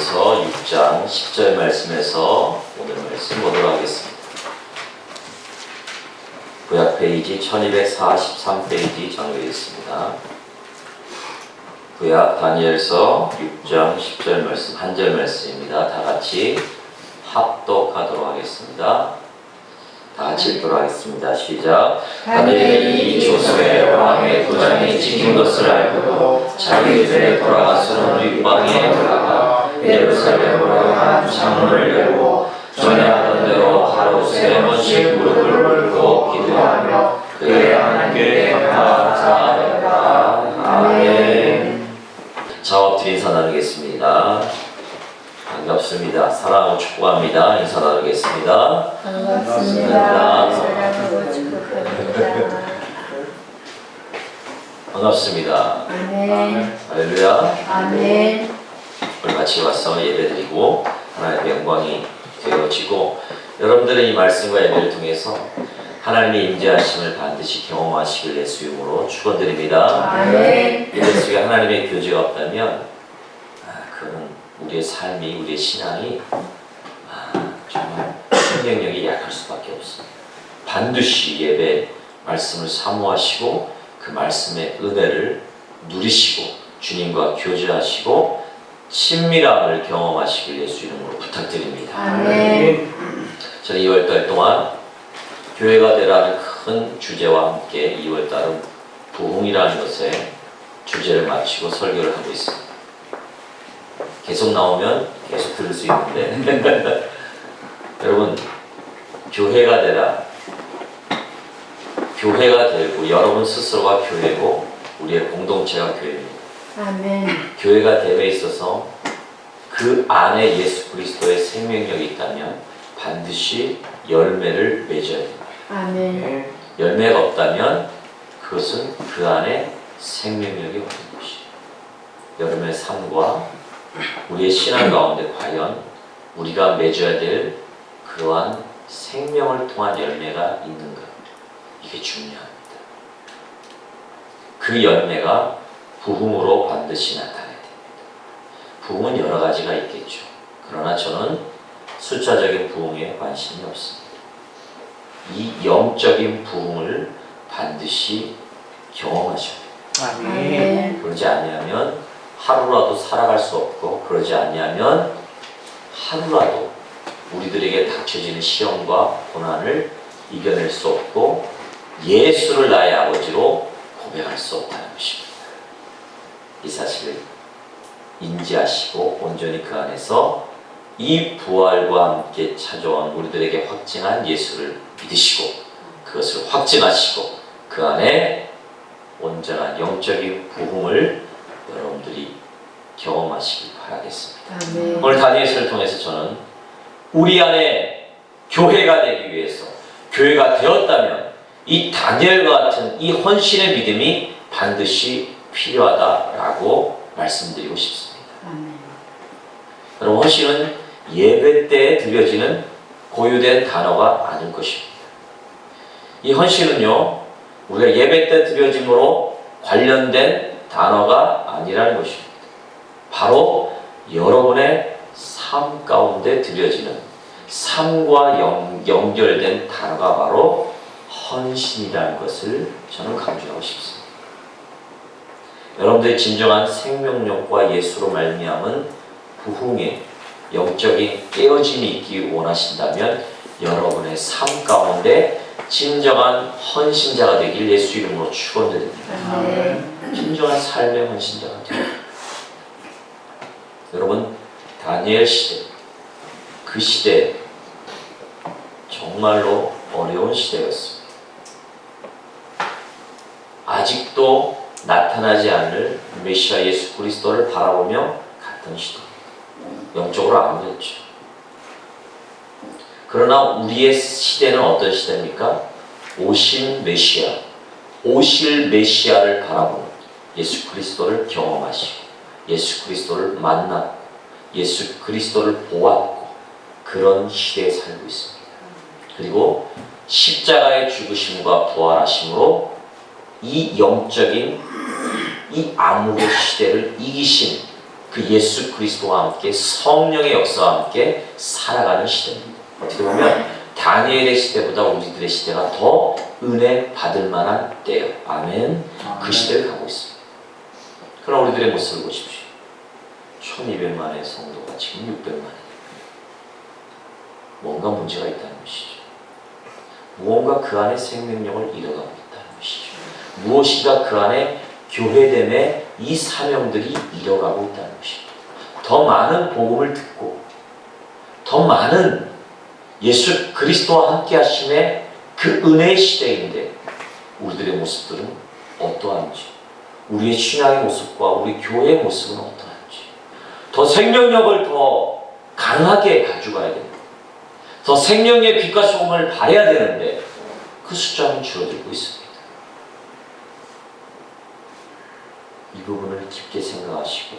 다니엘서 6장 10절 말씀에서 오늘 말씀 보도록 하겠습니다. 구약 페이지 1243페이지 정리되어 있습니다. 구약 다니엘서 6장 10절 말씀 한 절 말씀입니다. 다 같이 합독하도록 하겠습니다. 다 같이 읽도록 하겠습니다. 시작. 다니엘이 조선의 왕의 도장이 찍힌 것을 알고 자기 집에 돌아가서는 윗방에 들어가 예루살렘으로 한 창문을 열고 전에 하던 대로 하루 3번씩 무릎을 꿇고 기도하며 그의 하나님께 감사하였다. 아멘. 자, 엎드려 인사 나누겠습니다. 반갑습니다. 사랑하고 축복합니다. 인사 나누겠습니다. 반갑습니다. 사랑하고 축복합니다. 반갑습니다. 아멘. 할렐루야. 아멘. 오늘 같이 와서 예배드리고 하나님의 영광이 되어지고 여러분들의 이 말씀과 예배를 통해서 하나님의 임재하심을 반드시 경험하시길 예수 이름으로 축원드립니다. 아멘. 예배 속에 하나님의 교제가 없다면 그는 우리의 삶이, 우리의 신앙이 정말 생명력이 약할 수밖에 없습니다. 반드시 예배 말씀을 사모하시고 그 말씀의 은혜를 누리시고 주님과 교제하시고 친밀함을 경험하시길 예수 이름으로 부탁드립니다. 아멘. 저는 2월달 동안 교회가 되라는 큰 주제와 함께 2월달은 부흥이라는 것에 주제를 마치고 설교를 하고 있습니다. 계속 나오면 계속 들을 수 있는데 여러분, 교회가 되라. 교회가 되고 여러분 스스로가 교회고 우리의 공동체가 교회입니다. 아멘. 교회가 됨에 있어서 그 안에 예수 그리스도의 생명력이 있다면 반드시 열매를 맺어야 됩니다. 아멘. 열매가 없다면 그것은 그 안에 생명력이 없는 것이에요. 여러분의 삶과 우리의 신앙 가운데 과연 우리가 맺어야 될 그러한 생명을 통한 열매가 있는가? 이게 중요합니다. 그 열매가 부흥으로 반드시 나타나야 됩니다. 부흥은 여러 가지가 있겠죠. 그러나 저는 숫자적인 부흥에 관심이 없습니다. 이 영적인 부흥을 반드시 경험하셔야 돼요. 아멘. 그러지 아니하면 하루라도 살아갈 수 없고, 그러지 아니하면 하루라도 우리들에게 닥쳐지는 시험과 고난을 이겨낼 수 없고 예수를 나의 아버지로 고백할 수 없다는 것입니다. 이 사실을 인지하시고 온전히 그 안에서 이 부활과 함께 찾아온 우리들에게 확증한 예수를 믿으시고 그것을 확증하시고 그 안에 온전한 영적인 부흥을 여러분들이 경험하시길 바라겠습니다. 아멘. 오늘 다니엘서를 통해서 저는 우리 안에 교회가 되기 위해서, 교회가 되었다면 이 다니엘과 같은 이 헌신의 믿음이 반드시 필요하다라고 말씀드리고 싶습니다. 아멘. 여러분, 헌신은 예배 때에 드려지는 고유된 단어가 아닐 것입니다. 이 헌신은요, 우리가 예배 때 드려짐으로 관련된 단어가 아니라는 것입니다. 바로 여러분의 삶 가운데 드려지는 삶과 연결된 단어가 바로 헌신이라는 것을 저는 강조하고 싶습니다. 여러분들의 진정한 생명력과 예수로 말미암은 부흥의 영적인 깨어짐이 있기 원하신다면 여러분의 삶 가운데 진정한 헌신자가 되길 예수 이름으로 축원드립니다. 아멘. 진정한 삶의 헌신자가 되길. 여러분, 다니엘 시대, 그 시대 정말로 어려운 시대였습니다. 아직도 나타나지 않을 메시아 예수 그리스도를 바라보며 갔던 시대입니다. 영적으로 안 보였죠. 그러나 우리의 시대는 어떤 시대입니까? 오실 메시아, 오실 메시아를 바라보는 예수 그리스도를 경험하시고 예수 그리스도를 만났고 예수 그리스도를 보았고 그런 시대에 살고 있습니다. 그리고 십자가의 죽으심과 부활하심으로 이 영적인 이 암흑의 시대를 이기신 그 예수 그리스도와 함께 성령의 역사와 함께 살아가는 시대입니다. 어떻게 보면 다니엘의 시대보다 우리들의 시대가 더 은혜 받을 만한 때예요. 아멘. 그 시대를 가고 있습니다. 그럼 우리들의 모습을 보십시오. 1200만의 성도가 지금 600만이 뭔가 문제가 있다는 것이죠. 무언가 그 안에 생명력을 잃어가고 있다는 것이죠. 무엇인가 그 안에 교회됨의 이 사명들이 잃어가고 있다는 것입니다. 더 많은 복음을 듣고 더 많은 예수 그리스도와 함께 하심의 그 은혜의 시대인데 우리들의 모습들은 어떠한지, 우리의 신앙의 모습과 우리 교회의 모습은 어떠한지, 더 생명력을 더 강하게 가져가야 됩니다. 더 생명의 빛과 소금을 발해야 되는데 그 숫자는 줄어들고 있습니다. 이 부분을 깊게 생각하시고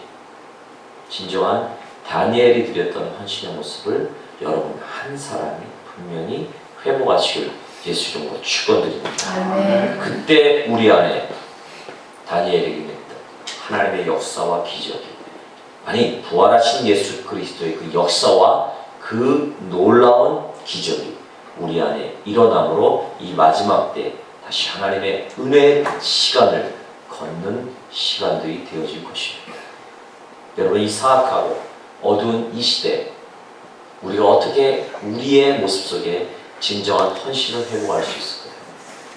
진정한 다니엘이 드렸던 헌신의 모습을 여러분 한 사람이 분명히 회복하시길 예수 이름으로 축원드립니다. 아멘. 그때 우리 안에 다니엘에게 냈던 하나님의 역사와 기적이, 아니 부활하신 예수 그리스도의 그 역사와 그 놀라운 기적이 우리 안에 일어남으로 이 마지막 때 다시 하나님의 은혜의 시간을 걷는 시간들이 되어질 것입니다. 여러분, 이 사악하고 어두운 이 시대 우리가 어떻게 우리의 모습 속에 진정한 헌신을 회복할 수 있을까요?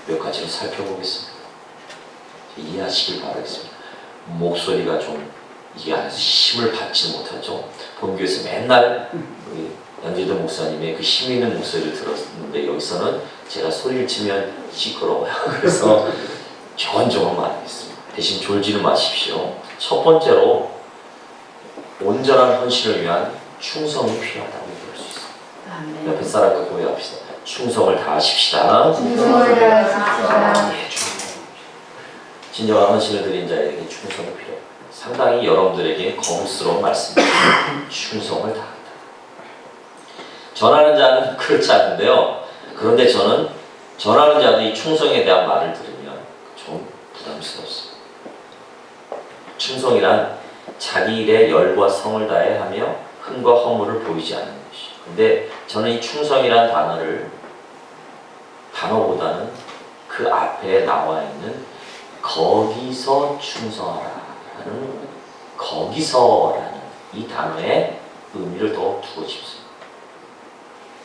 몇 가지를 살펴보겠습니다. 이해하시길 바라겠습니다. 목소리가 좀 이게 안에서 힘을 받지 못하죠. 본교에서 맨날 우리 연재도 목사님의 그 힘 있는 목소리를 들었는데 여기서는 제가 소리를 치면 시끄러워요. 그래서 조금조금 말하겠습니다. 대신 졸지는 마십시오. 첫 번째로 온전한 헌신을 위한 충성이 필요하다고 얘기할 수 있습니다. 아멘. 옆에 사람과 고백합시다. 충성을 다하십시다. 충성을 다하십시다. 예, 충성. 진정한 헌신을 드린 자에게 충성이 필요해요. 상당히 여러분들에게 거부스러운 말씀입니다. 충성을 다한다. 전하는 자는 그렇지 않은데요. 그런데 저는 전하는 자도 이 충성에 대한 말을 들으면 좀 부담스럽습니다. 충성이란 자기 일에 열과 성을 다해 하며 흠과 허물을 보이지 않는 것이. 근데 저는 이 충성이란 단어보다는 그 앞에 나와 있는 거기서 충성하라라는 거기서라는 이 단어의 의미를 더 두고 싶습니다.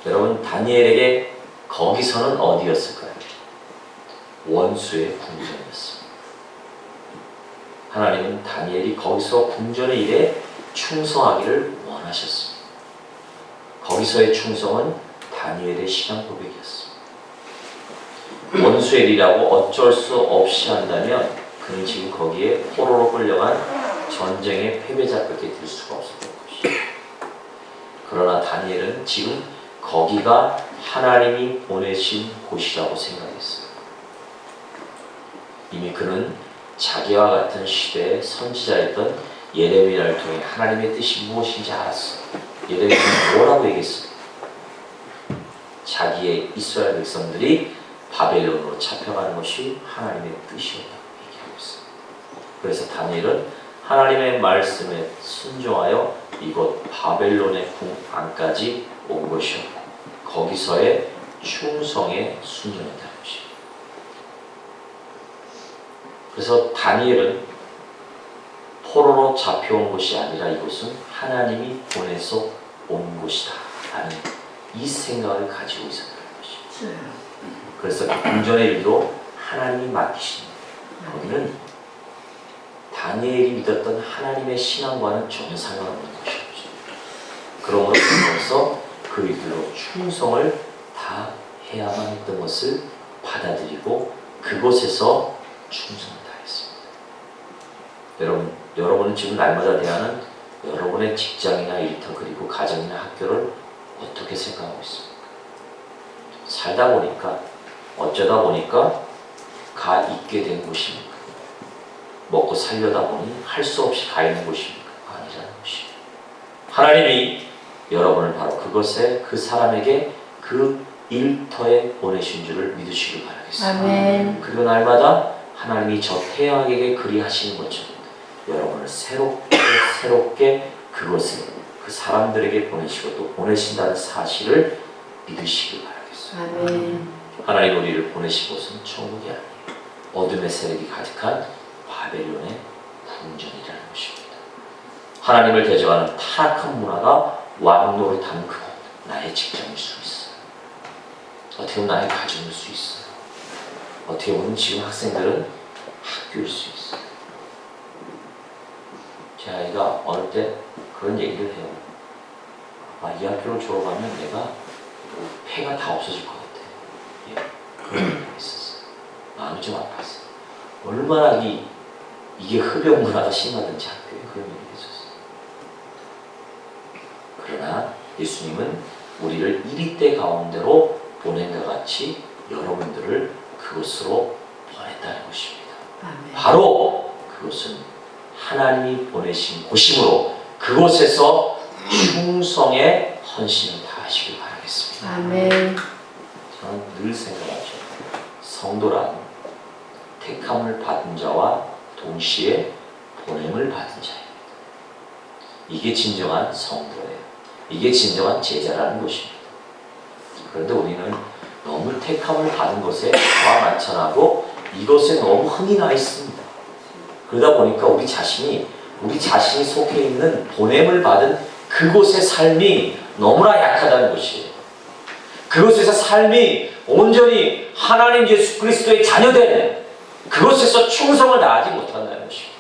여러분, 다니엘에게 거기서는 어디였을까요? 원수의 궁전이었습니다. 하나님은 다니엘이 거기서 궁전의 일에 충성하기를 원하셨습니다. 거기서의 충성은 다니엘의 신앙 고백이었습니다. 원수의 일이라고 어쩔 수 없이 한다면 그는 지금 거기에 포로로 끌려간 전쟁의 패배자밖에 될 수가 없었던 것이죠. 그러나 다니엘은 지금 거기가 하나님이 보내신 곳이라고 생각했어요. 이미 그는 자기와 같은 시대의 선지자였던 예레미야를 통해 하나님의 뜻이 무엇인지 알았어요. 예레미야는 뭐라고 얘기했어요? 자기의 이스라엘 백성들이 바벨론으로 잡혀가는 것이 하나님의 뜻이었다고 얘기하고 있어요. 그래서 다니엘은 하나님의 말씀에 순종하여 이곳 바벨론의 궁 안까지 온 것이었고 거기서의 충성에 순종했다는 것입니다. 그래서 다니엘은 포로로 잡혀온 곳이 아니라 이곳은 하나님이 보내서 온 곳이다 라는 이 생각을 가지고 있었다는 것입니다. 그래서 그 궁전의 일도 하나님이 맡기신 거기는 다니엘이 믿었던 하나님의 신앙과는 전혀 상관없는 것이었죠. 그러므로 그래서 그 일들로 충성을 다 해야만 했던 것을 받아들이고 그곳에서 충성을 다했습니다. 여러분은 지금 날마다 대하는 여러분의 직장이나 일터 그리고 가정이나 학교를 어떻게 생각하고 있습니까? 살다 보니까 어쩌다 보니까 가 있게 된 곳입니까? 먹고 살려다 보니 할 수 없이 가 있는 곳입니까? 아니라는 것이에요. 하나님이 여러분을 바로 그것에 그 사람에게 그 일터에 보내신 줄을 믿으시길 바라겠습니다. 아멘. 그리고 날마다 하나님이 저 태양에게 그리하시는 것처럼 여러분을 새롭게 새롭게 그것을 그 사람들에게 보내시고 또 보내신다는 사실을 믿으시길 바라겠어요. 아멘. 하나님 우리를 보내신 곳은 천국이 아니에요. 어둠의 세력이 가득한 바벨론의 궁전이라는 것입니다. 하나님을 대적하는 타락한 문화가 왕노릇하는 그곳, 나의 직장일 수 있어요. 어떻게 보면 나의 가정일 수 있어요. 어떻게 보면 지금 학생들은 학교일 수 있어요. 제 아이가 어릴 때 그런 얘기를 해요. 이 학교를 졸업하면 내가 폐가 다 없어질 것 같아. 그런 얘기가 있었어요. 마음이 좀 아팠어요. 얼마나 이게 흡연 문화가 심하든지 학교에 그런 얘기가 있었어요. 그러나 예수님은 우리를 이리때 가운데로 보낸과 같이 여러분들을 그곳으로 보냈다는 것입니다. 아멘. 바로 그것은 하나님이 보내신 곳이므로 그곳에서 충성의 헌신을 다하시길 바라겠습니다. 아멘. 저는 늘 생각하죠. 성도란 택함을 받은 자와 동시에 보냄을 받은 자입니다. 이게 진정한 성도예요. 이게 진정한 제자라는 것입니다. 그런데 우리는 너무 택함을 받은 것에 과만천하고 이것에 너무 흥이 나 있습니다. 그러다 보니까 우리 자신이 속해 있는 보냄을 받은 그곳의 삶이 너무나 약하다는 것이에요. 그곳에서 삶이 온전히 하나님 예수 그리스도의 자녀된 그곳에서 충성을 다하지 못한다는 것입니다.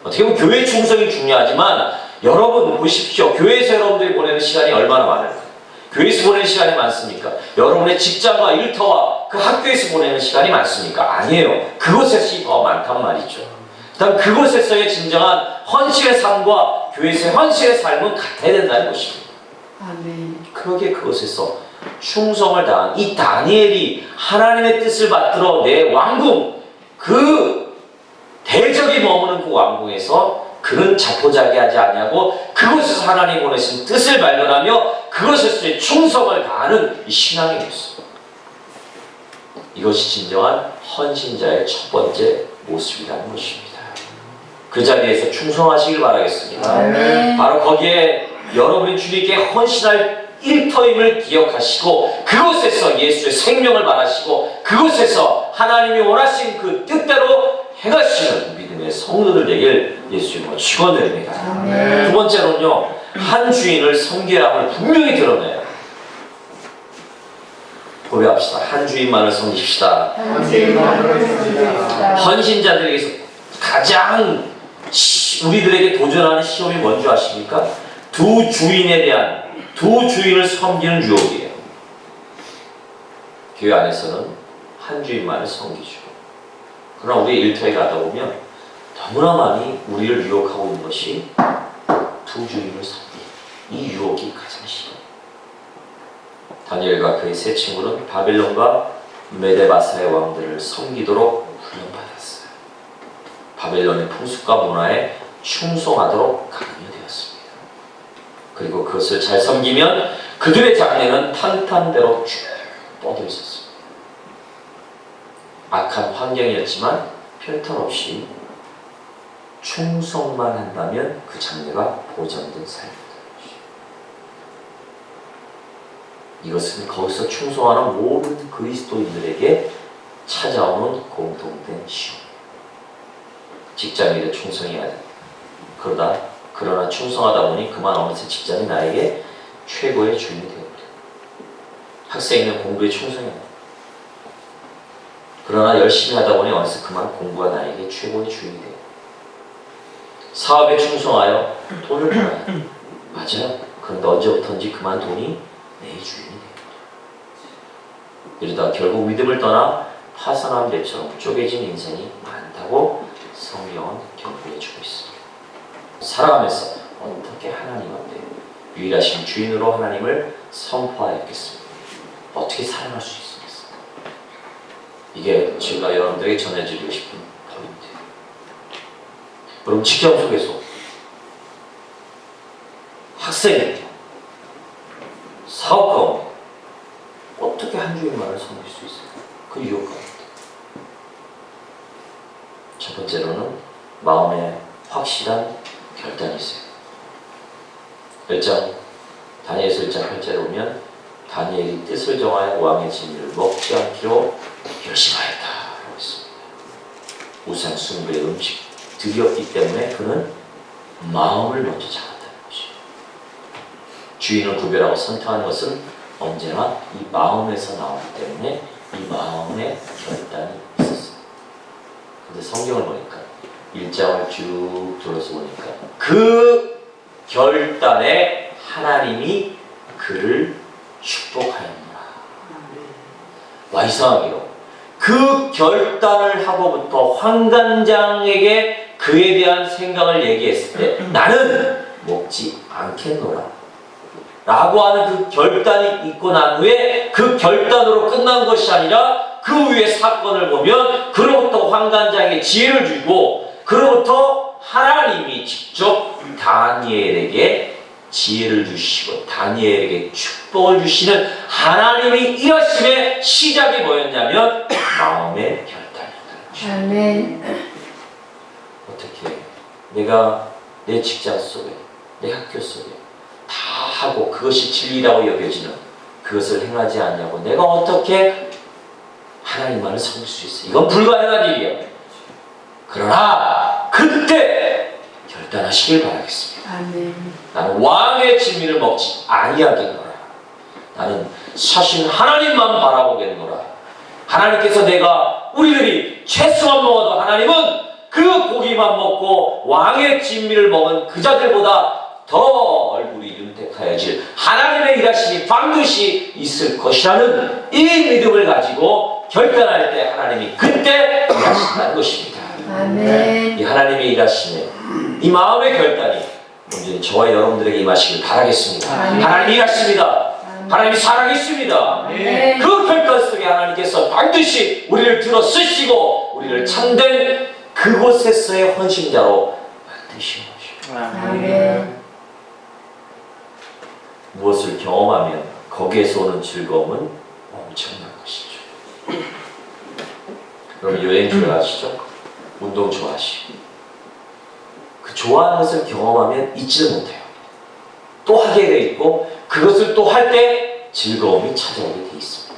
어떻게 보면 교회 충성이 중요하지만 여러분 보십시오. 교회에서 여러분들이 보내는 시간이 얼마나 많을까요? 교회에서 보내는 시간이 많습니까? 여러분의 직장과 일터와 그 학교에서 보내는 시간이 많습니까? 아니에요. 그곳에서 더 많단 말이죠. 그다음 그곳에서의 진정한 헌신의 삶과 교회에서의 헌신의 삶은 같아야 된다는 것입니다. 아멘. 그러기에 그곳에서 충성을 다한 이 다니엘이 하나님의 뜻을 받들어 내 왕궁 그 대적이 머무는 그 왕궁에서 그는 자포자기하지 아니하고 그곳에서 하나님 보내신 뜻을 발견하며 그것에서의 충성을 다하는 이 신앙이 있습니다. 이것이 진정한 헌신자의 첫 번째 모습이라는 것입니다. 그 자리에서 충성하시길 바라겠습니다. 아멘. 바로 거기에 여러분이 주님께 헌신할 일터임을 기억하시고 그곳에서 예수의 생명을 말하시고 그곳에서 하나님이 원하신 그 뜻대로 행하시는 믿음의 성도들 되길 예수님으로 축원드립니다. 아멘. 두 번째로는요, 한 주인을 섬겨야 함을 분명히 드러내요. 고백합시다. 한 주인만을 섬깁시다. 헌신자들에게서 가장 우리들에게 도전하는 시험이 뭔지 아십니까? 두 주인을 섬기는 유혹이에요. 교회 안에서는 한 주인만을 섬기죠. 그러나 우리 일터에 가다 보면 너무나 많이 우리를 유혹하고 있는 것이 두 주인을 섬기는 이 유혹이 가장 심해요. 다니엘과 그의 세 친구는 바벨론과 메데바사의 왕들을 섬기도록 훈련받았어요. 바벨론의 풍습과 문화에 충성하도록 강요되었습니다. 그리고 그것을 잘 섬기면 그들의 장래는 탄탄대로 쭉 뻗어 있었습니다. 악한 환경이었지만 필터 없이 충성만 한다면 그 장래가 보장된 삶입니다. 이것은 거기서 충성하는 모든 그리스도인들에게 찾아오는 공통된 시험. 직장일에 충성해야 돼. 그러나 충성하다 보니 그만 어느새 직장이 나에게 최고의 주인이 되어버려. 학생이면 공부에 충성해야 돼. 그러나 열심히 하다 보니 어느새 그만 공부가 나에게 최고의 주인이 돼요. 사업에 충성하여 돈을 벌어야 돼. 맞아요. 그런데 언제부터인지 그만 돈이 내 주인이 돼요. 이러다 결국 믿음을 떠나 파산한 배처럼 쪼개진 인생이 많다고 성경은 경고해주고 있습니다. 살아가면서 어떻게 하나님 앞에 유일하신 주인으로 하나님을 선포하였겠습니까? 어떻게 살아갈 수 있겠습니까? 이게 제가 여러분들에게 전해드리고 싶은 포인트예요. 여러분 직장 속에서 학생, 사업 가운데 어떻게 한 주인만을 섬길 수 있을까? 그 유혹 가운데 첫 번째로는 마음의 확실한 결단이 있어요. 1장 다니엘서 1장 8절에 보면 다니엘이 뜻을 정하여 왕의 진미를 먹지 않기로 결심하였다 라고 했습니다. 우상 숭배의 음식들이었기 때문에 그는 마음을 먼저 잡았다는 것이에요. 주인을 구별하고 선택하는 것은 언제나 이 마음에서 나오기 때문에 이 마음의 결단이 있었어요. 근데 성경을 보니까 1장을 쭉 들어서 보니까 그 결단에 하나님이 그를 축복하였노라. 와, 이상하게요. 그 결단을 하고부터 환관장에게 그에 대한 생각을 얘기했을 때 나는 먹지 않겠노라 라고 하는 그 결단이 있고 난 후에 그 결단으로 끝난 것이 아니라 그 후에 사건을 보면 그로부터 환관장에게 지혜를 주고 그로부터 하나님이 직접 다니엘에게 지혜를 주시고 다니엘에게 축복을 주시는 하나님의 일하심의 시작이 뭐였냐면 마음의 결단이었다는 것이죠. 아멘. 어떻게 내가 내 직장 속에 내 학교 속에 다 하고 그것이 진리라고 여겨지는 그것을 행하지 않냐고 내가 어떻게 하나님만을 섬길 수 있어? 이건 불가능한 일이야. 그러나 그때 결단하시길 바라겠습니다. 아멘. 나는 왕의 진미를 먹지 아니하겠노라. 나는 사실 하나님만 바라보겠노라. 하나님께서 내가 우리들이 채소만 먹어도 하나님은 그 고기만 먹고 왕의 진미를 먹은 그 자들보다 더 얼굴이 윤택하여질 하나님의 일하심이 반드시 있을 것이라는 이 믿음을 가지고 결단할 때 하나님이 그때 일하신다는 것입니다. 아멘. 이 하나님의 일하심에 이 마음의 결단이 온전히 저와 여러분들에게 임하시길 바라겠습니다. 아멘. 하나님이 일하십니다. 아멘. 하나님이 살아계십니다. 아멘. 그 결단 속에 하나님께서 반드시 우리를 들어 쓰시고 우리를 참된 그곳에서의 헌신자로 만드시는 것입니다. 아멘. 무엇을 경험하면 거기에서 오는 즐거움은 엄청난 것이죠. 여러분 여행 좋아하시죠? 운동 좋아하시고 그 좋아하는 것을 경험하면 잊지를 못해요. 또 하게 돼 있고 그것을 또 할 때 즐거움이 찾아오게 돼 있습니다.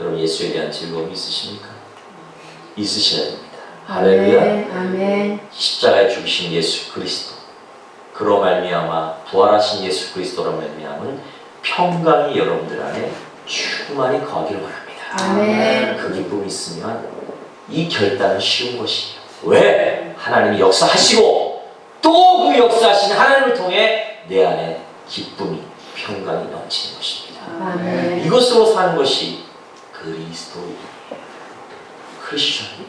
여러분 예수에 대한 즐거움이 있으십니까? 있으셔야 됩니다. 할렐루야. 아멘. 십자가에 죽으신 예수 그리스도 그로 말미암아 부활하신 예수 그리스도로 말미암은 평강이 여러분들 안에 충만히 거하기를 바랍니다. 아멘. 그 기쁨이 있으면 이 결단은 쉬운 것이에요. 왜? 하나님이 역사하시고 또 그 역사하신 하나님을 통해 내 안에 기쁨이 평강이 넘치는 것입니다. 아멘. 이것으로 사는 것이 그리스도인이에요. 크리스천이에요.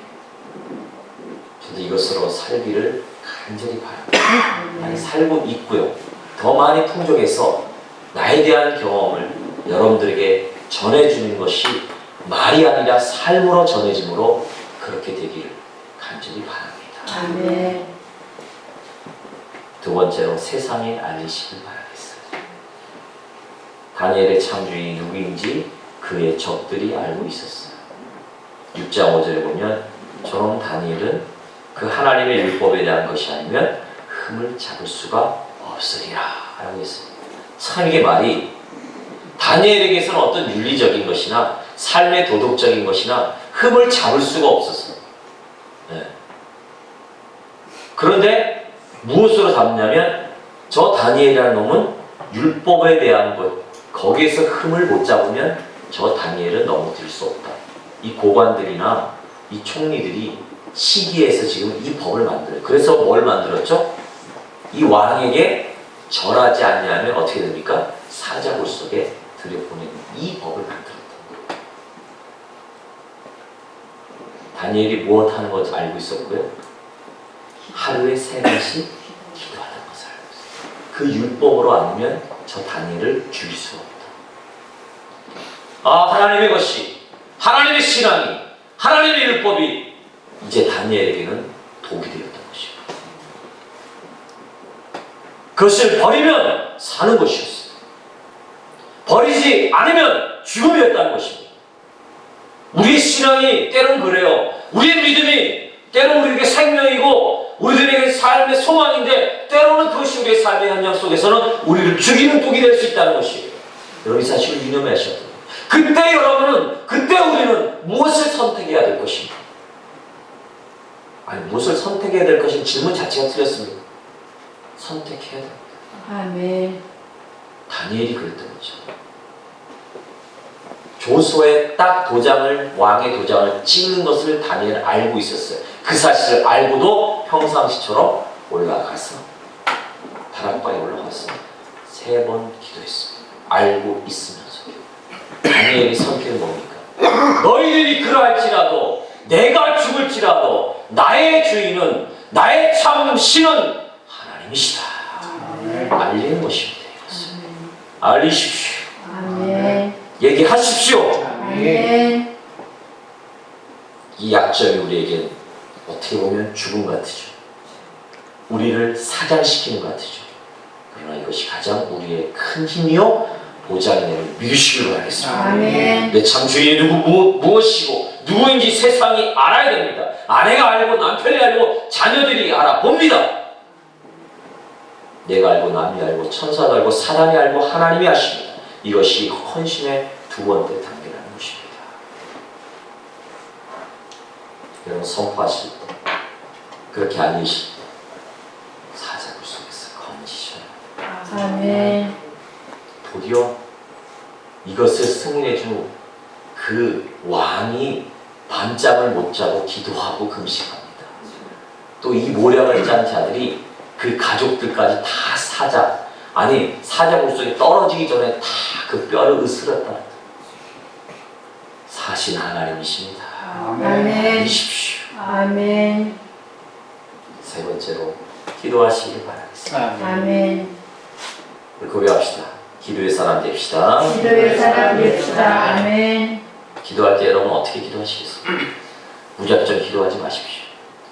저도 이것으로 살기를 간절히 바랍니다. 많이 살고 있고요. 더 많이 풍족해서 나에 대한 경험을 여러분들에게 전해주는 것이 말이 아니라 삶으로 전해짐으로 그렇게 되기를 간절히 바랍니다. 아멘. 두 번째로 세상에 알리시길 바라겠어요. 다니엘의 창조인이 누구인지 그의 적들이 알고 있었어요. 6장 5절에 보면 저놈 다니엘은 그 하나님의 율법에 대한 것이 아니면 흠을 잡을 수가 없으리라 라고 했습니다. 참 이게 말이 다니엘에게서는 어떤 윤리적인 것이나 삶의 도덕적인 것이나 흠을 잡을 수가 없었어요. 네. 그런데 무엇으로 잡냐면 저 다니엘이라는 놈은 율법에 대한 것 거기에서 흠을 못 잡으면 저 다니엘은 넘어질 수 없다. 이 고관들이나 이 총리들이 시기에서 지금 이 법을 만들어요. 그래서 뭘 만들었죠? 이 왕에게 절하지 않냐면 어떻게 됩니까? 사자굴 속에 들여보내는 이 법을 만들었던 거예요. 다니엘이 무엇하는 것을 알고 있었고요. 하루에 3번씩 기도하는 것을 알고 있어요. 그 율법으로 아니면 저 다니엘을 죽일 수가 없다. 아, 하나님의 것이, 하나님의 신앙이, 하나님의 율법이 이제 다니엘에게는 독이 되었던 것입니다. 그것을 버리면 사는 것이었어요. 버리지 않으면 죽음이었다는 것입니다. 우리의 신앙이 때론 그래요. 우리의 믿음이 때론 우리에게 생명이고 우리들에게 삶의 소망인데 때로는 그것이 우리의 삶의 현장 속에서는 우리를 죽이는 독이 될 수 있다는 것이에요. 여러분 이 사실을 유념하셔야 돼요. 그때 여러분은, 그때 우리는 무엇을 선택해야 될 것인가? 아니 무엇을 선택해야 될 것인 질문 자체가 틀렸습니다. 선택해야 됩니다. 아멘. 다니엘이 그랬던 거죠. 조수의 딱 도장을, 왕의 도장을 찍는 것을 다니엘은 알고 있었어요. 그 사실을 알고도 평상시처럼 올라가서 다락방에 올라가서 3번 기도했습니다. 알고 있으면서. 다니엘의 성격은 뭡니까? 너희들이 그러할지라도, 내가 죽을지라도 나의 주인은, 나의 참 신은 하나님이시다. 알리는 것입니다. 이것을 알리십시오. 아멘. 얘기하십시오. 아멘. 이 약점이 우리에겐 어떻게 보면 죽음 같으죠. 우리를 사장시키는 것 같으죠. 그러나 이것이 가장 우리의 큰 힘이요 보장이 되는 믿으시길 바라겠습니다. 아멘. 내 참 주인이 무엇이고 누구인지 세상이 알아야 됩니다. 아내가 알고 남편이 알고 자녀들이 알아봅니다. 내가 알고 남이 알고 천사도 알고 사람이 알고 하나님이 아십니다. 이것이 헌신의 2번째 단계라는 것입니다. 여러분 선포하실 때 그렇게 아니실 때 사자굴 속에서 건지셔야 아멘. 도리어 이것을 승인해준 그 왕이 밤잠을 못 자고 기도하고 금식합니다. 또 이 모략을 짠 자들이 그 가족들까지 다 사자굴 속에 떨어지기 전에 다 그 뼈를 으스렸다. 사신 하나님이십니다. 아멘. 믿으십시오. 아멘. 3번째로 기도하시길 바라겠습니다. 아멘. 우리 고백합시다. 기도의 사람 됩시다. 기도의 사람 됩시다. 아멘. 기도할 때 여러분 어떻게 기도하시겠습니까? 무작정 기도하지 마십시오.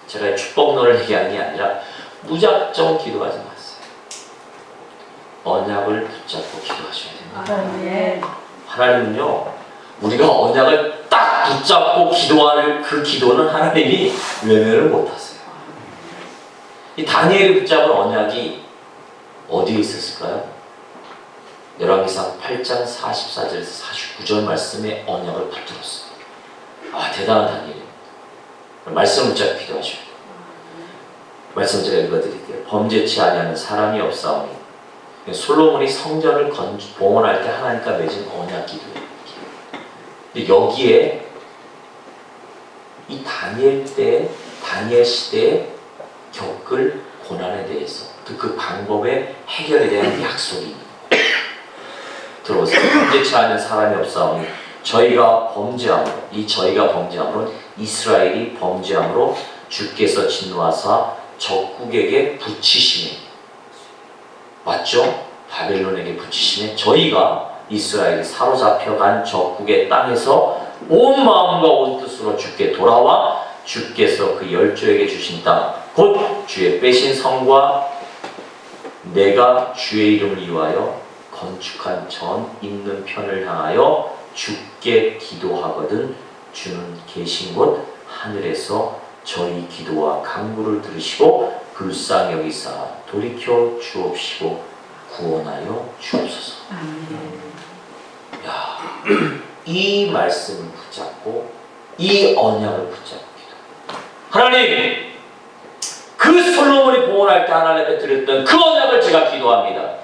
제가 축복론을 얘기하는 게 아니라 무작정 기도하지 마세요. 언약을 붙잡고 기도하셔야 됩니다. 아멘. 하나님은요, 우리가 언약을 딱 붙잡고 기도하는 그 기도는 하나님이 외면을 못하세요. 이 다니엘이 붙잡은 언약이 어디에 있었을까요? 열왕기상 8장 44절에서 49절 말씀에 언약을 붙들었어요. 아, 대단한 다니엘입니다. 말씀을 붙잡고 기도하셔야 돼요. 말씀 제가 읽어드릴게요. 범죄치 아니하는 사람이 없사오니. 솔로몬이 성전을 봉헌할 때 하나님과 맺은 언약 기도예요. 근데 여기에 이 다니엘 시대에 겪을 고난에 대해서 그 방법의 해결에 대한 약속이 있는 거예요. 들어보세요. 범죄치 않은 사람이 없사오니 저희가 범죄함으로 이스라엘이 범죄함으로 주께서 진노하사 적국에게 붙이시네. 맞죠? 바벨론에게 붙이시네. 저희가 이스라엘이 사로잡혀간 적국의 땅에서 온 마음과 온 뜻으로 주께 돌아와 주께서 그 열조에게 주신 땅, 곧 주의 빼신 성과 내가 주의 이름을 위하여 건축한 전 있는 편을 향하여 주께 기도하거든 주는 계신 곳 하늘에서 저희 기도와 간구를 들으시고 불쌍히 여기사 돌이켜 주옵시고 구원하여 주옵소서. 야, 이 말씀을 붙잡고 이 언약을 붙잡고 기도. 하나님, 그 솔로몬이 봉헌할 때 하나님께 드렸던 그 언약을 제가 기도합니다.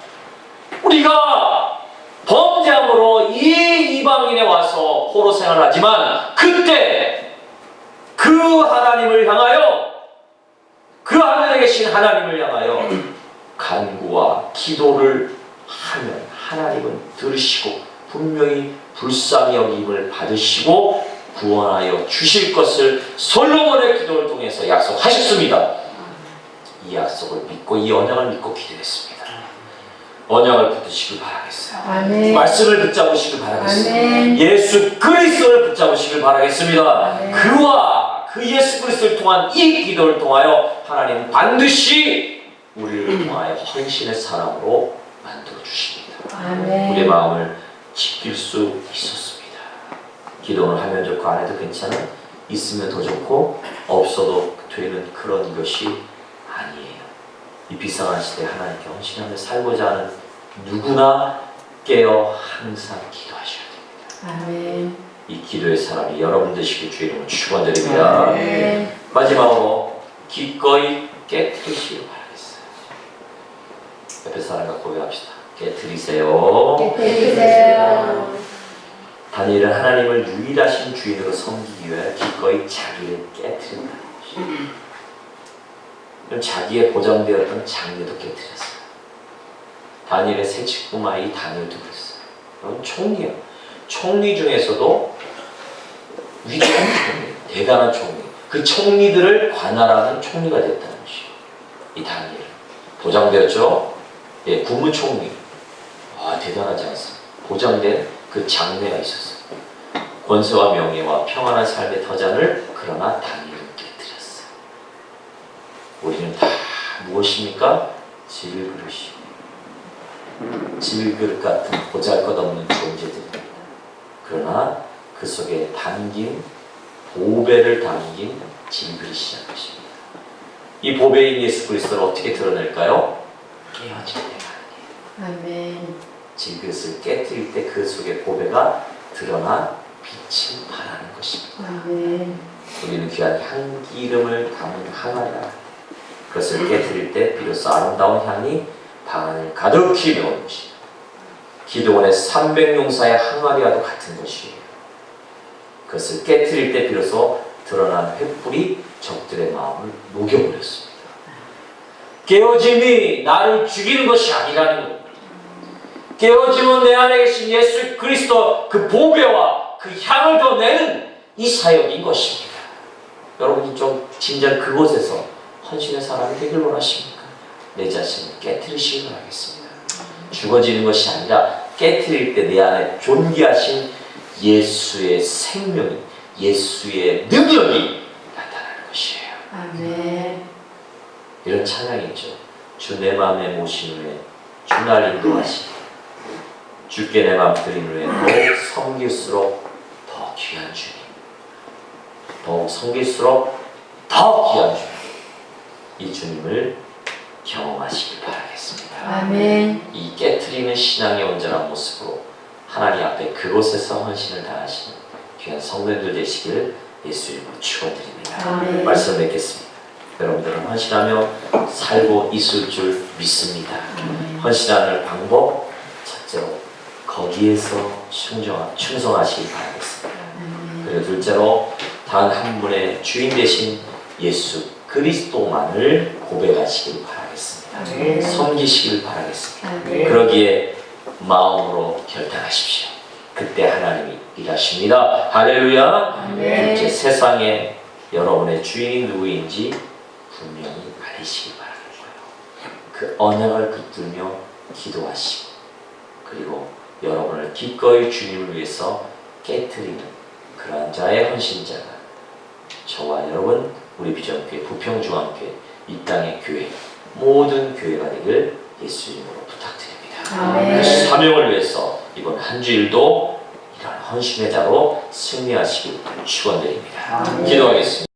우리가 범죄함으로 이 이방인에 와서 포로 생활하지만 그때 그 하나님을 향하여 그 하늘에 계신 하나님을 향하여 간구와 기도를 하면 하나님은 들으시고 분명히 불쌍히 여김을 받으시고 구원하여 주실 것을 솔로몬의 기도를 통해서 약속하셨습니다. 이 약속을 믿고 이 언약을 믿고 기도했습니다. 언약을 붙드시길 바라겠어요. 아멘. 말씀을 붙잡으시길 바라겠습니다. 아멘. 예수 그리스도를 붙잡으시길 바라겠습니다. 아멘. 그와 그 예수 그리스도를 통한 이 기도를 통하여 하나님은 반드시 우리를 통하여 헌신의 사람으로 만들어 주십니다. 아멘. 우리의 마음을 지킬 수 있었습니다. 기도를 하면 좋고 안 해도 괜찮은, 있으면 더 좋고 없어도 되는 그런 것이 아니에요. 이 비상한 시대에 하나님께 헌신하며 살고자 하는 누구나 깨어 항상 기도하셔야 됩니다. 아멘. 이 기도의 사람이 여러분 되시길 주의 이름으로 축원드립니다. 아멘. 마지막으로 기꺼이 깨뜨리시길 바라겠어요. 옆에 사람과 고백합시다. 깨뜨리세요. 깨뜨리세요. 다니엘은 하나님을 유일하신 주인으로 섬기기 위해 기꺼이 자기를 깨뜨린다는 것이죠. 그럼 자기의 보장되었던 장례도 깨뜨렸어요. 다니엘의 세 직분마이 다니엘도 그랬어요. 그건 총리예요. 총리 중에서도 위대한 총리, 대단한 총리. 그 총리들을 관할하는 총리가 됐다는 것이에요. 이 다니엘은 보장되었죠. 예, 국무총리. 아, 대단하지 않습니까? 보장된 그 장래가 있었어요. 권세와 명예와 평안한 삶의 터전을 그러나 다니엘은 깨뜨렸어요. 우리는 다 무엇입니까? 질그릇이요. 질그릇 같은 보잘것없는 존재들입니다. 그러나 그 속에 담긴 보배를 담긴 질그릇이라는 것입니다. 이 보배인 예수 그리스도를 어떻게 드러낼까요? 깨어질 때가 아니에요. 아멘. 질그릇을 깨뜨릴 때 그 속에 보배가 드러나 빛을 발하는 것입니다. 아멘. 우리는 귀한 향기름을 담은 항아리라. 그것을 깨뜨릴 때 비로소 아름다운 향이 방 안을 가득히 메우는 것입니다. 기도원의 300용사의 항아리와도 같은 것이에요. 그것을 깨뜨릴 때 비로소 드러난 횃불이 적들의 마음을 녹여버렸습니다. 깨어짐이 나를 죽이는 것이 아니라는 것. 깨어짐은 내 안에 계신 예수 그리스도 그 보배와 그 향을 더 내는 이 사역인 것입니다. 여러분이 좀 진작 그곳에서 헌신의 사람이 되길 원하십니까? 내 자신을 깨뜨리시기 바라겠습니다. 죽어지는 것이 아니라 깨뜨릴 때 내 안에 존귀하신 예수의 생명이, 예수의 능력이 나타나는 것이에요. 아멘. 이런 찬양이 있죠. 주 내 맘에 모신 후에 주 날 인도하시니 주께 내 맘 드린 후에 더욱 섬길수록 더 귀한 주님, 더욱 섬길수록 더 귀한 주님, 이 주님을 경험하시길 바라겠습니다. 아멘. 이 깨트리는 신앙의 온전한 모습으로 하나님 앞에 그곳에서 헌신을 다하시는 귀한 성도들 되시길 예수 이름으로 축원드립니다. 아멘. 말씀 맺겠습니다. 여러분들은 헌신하며 살고 있을 줄 믿습니다. 헌신하는 방법 첫째로 거기에서 충성하시기 바라겠습니다. 그리고 둘째로 단 한 분의 주인 되신 예수 그리스도만을 고백하시길 바라겠습니다. 섬기시길 바라겠습니다. 그러기에 마음으로 결단하십시오. 그때 하나님이 일하십니다. 할렐루야. 둘째, 세상에 여러분의 주인이 누구인지 분명히 알리시기 바라고요. 그 언약을 붙들며 기도하시고 그리고 여러분을 기꺼이 주님을 위해서 깨트리는 그러한 자의 헌신자가 저와 여러분 우리 비전교회 부평중앙교회 이 땅의 교회 모든 교회가 되길 예수 이름으로 부탁드립니다. 아멘. 그 사명을 위해서 이번 한 주일도 이런 헌신의 자로 승리하시길 축원드립니다. 아멘. 기도하겠습니다.